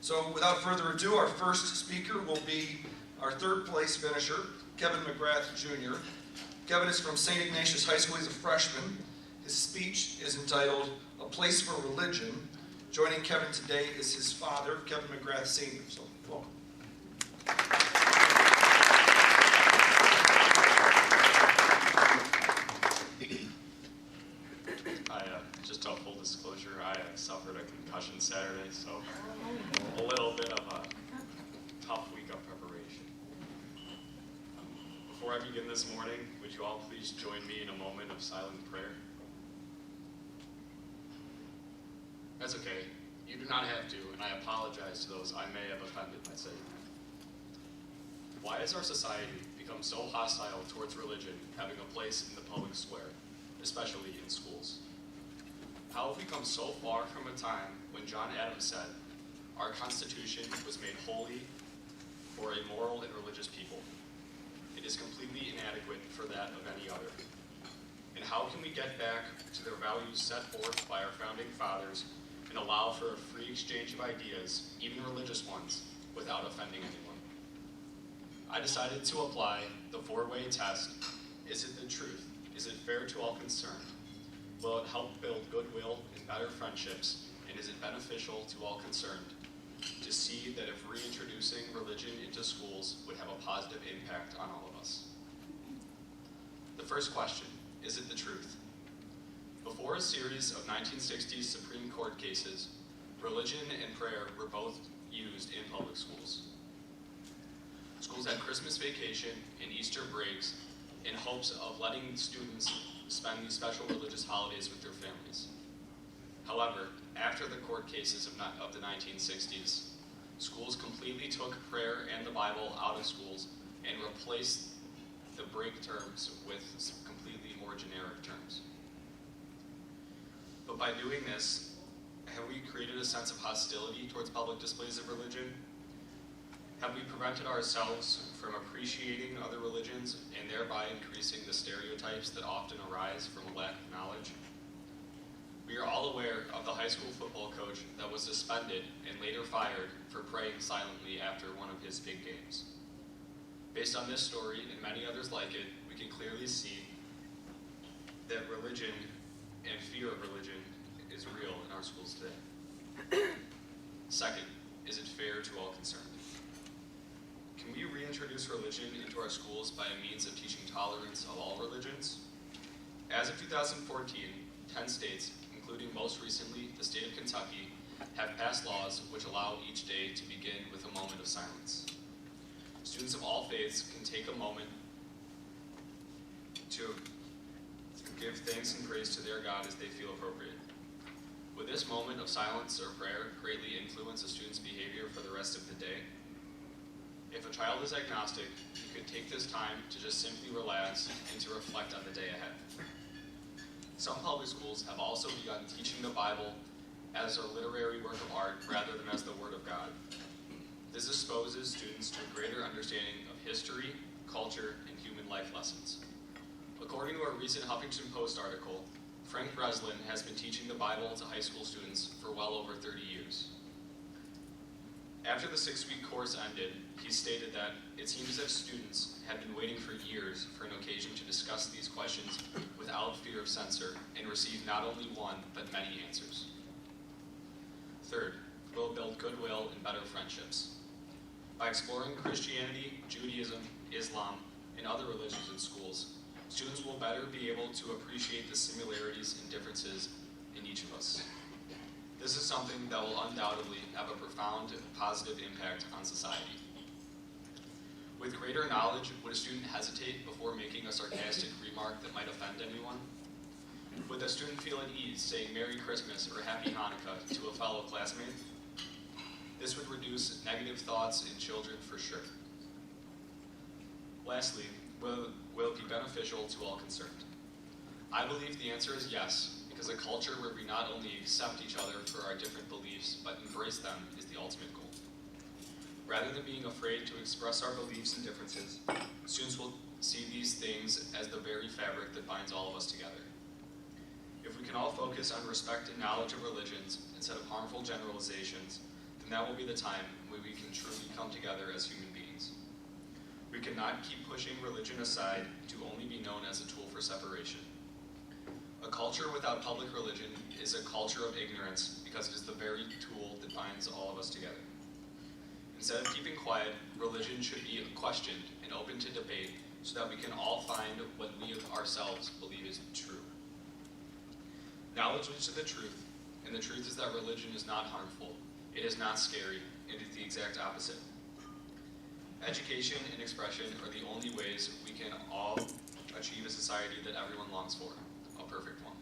So without further ado, our first speaker will be our third place finisher, Kevin McGrath Jr. Kevin is from St. Ignatius High School. He's a freshman. His speech is entitled, "A Place for Religion." Joining Kevin today is his father, Kevin McGrath Sr. So, welcome. Just a full disclosure, I suffered a concussion Saturday, so a little bit of a tough week of preparation. Before I begin this morning, would you all please join me in a moment of silent prayer? That's okay. You do not have to, and I apologize to those I may have offended by saying that. Why has our society become so hostile towards religion having a place in the public square, especially in schools? How have we come so far from a time when John Adams said, "Our Constitution was made holy for a moral and religious people. It is completely inadequate for that of any other." And how can we get back to the values set forth by our founding fathers and allow for a free exchange of ideas, even religious ones, without offending anyone? I decided to apply the four-way test. Is it the truth? Is it fair to all concerned? Will it help build goodwill and better friendships? And is it beneficial to all concerned? To see that if reintroducing religion into schools would have a positive impact on all of us. The first question, is it the truth? Before a series of 1960s Supreme Court cases, religion and prayer were both used in public schools. Schools had Christmas vacation and Easter breaks in hopes of letting students spend these special religious holidays with their families. However, after the court cases of the 1960s, schools completely took prayer and the Bible out of schools and replaced the break terms with completely more generic terms. But by doing this, have we created a sense of hostility towards public displays of religion? Have we prevented ourselves from appreciating other religions and thereby increasing the stereotypes that often arise from a lack of knowledge? We are all aware of the high school football coach that was suspended and later fired for praying silently after one of his big games. Based on this story and many others like it, we can clearly see that religion and fear of religion is real in our schools today. Second, is it fair to all concerned? Can we reintroduce religion into our schools by a means of teaching tolerance of all religions? As of 2014, 10 states, including most recently the state of Kentucky, have passed laws which allow each day to begin with a moment of silence. Students of all faiths can take a moment to give thanks and praise to their God as they feel appropriate. Would this moment of silence or prayer greatly influence a student's behavior for the rest of the day? If a child is agnostic, you could take this time to just simply relax and to reflect on the day ahead. Some public schools have also begun teaching the Bible as a literary work of art rather than as the Word of God. This exposes students to a greater understanding of history, culture, and human life lessons. According to a recent Huffington Post article, Frank Breslin has been teaching the Bible to high school students for well over 30 years. After the 6-week course ended, he stated that it seems as if students had been waiting for years for an occasion to discuss these questions without fear of censor and receive not only one, but many answers. Third, will build goodwill and better friendships. By exploring Christianity, Judaism, Islam, and other religions in schools, students will better be able to appreciate the similarities and differences in each of us. This is something that will undoubtedly have a profound positive impact on society. With greater knowledge, would a student hesitate before making a sarcastic remark that might offend anyone? Would the student feel at ease saying Merry Christmas or Happy Hanukkah to a fellow classmate? This would reduce negative thoughts in children for sure. Lastly, will it be beneficial to all concerned? I believe the answer is yes, because a culture where we not only accept each other for our different beliefs, but embrace them is the ultimate goal. Rather than being afraid to express our beliefs and differences, students will see these things as the very fabric that binds all of us together. If we can all focus on respect and knowledge of religions instead of harmful generalizations, then and that will be the time when we can truly come together as human beings. We cannot keep pushing religion aside to only be known as a tool for separation. A culture without public religion is a culture of ignorance because it is the very tool that binds all of us together. Instead of keeping quiet, religion should be questioned and open to debate so that we can all find what we ourselves believe is true. Knowledge leads to the truth, and the truth is that religion is not harmful, it is not scary, it is the exact opposite. Education and expression are the only ways we can all achieve a society that everyone longs for, a perfect one.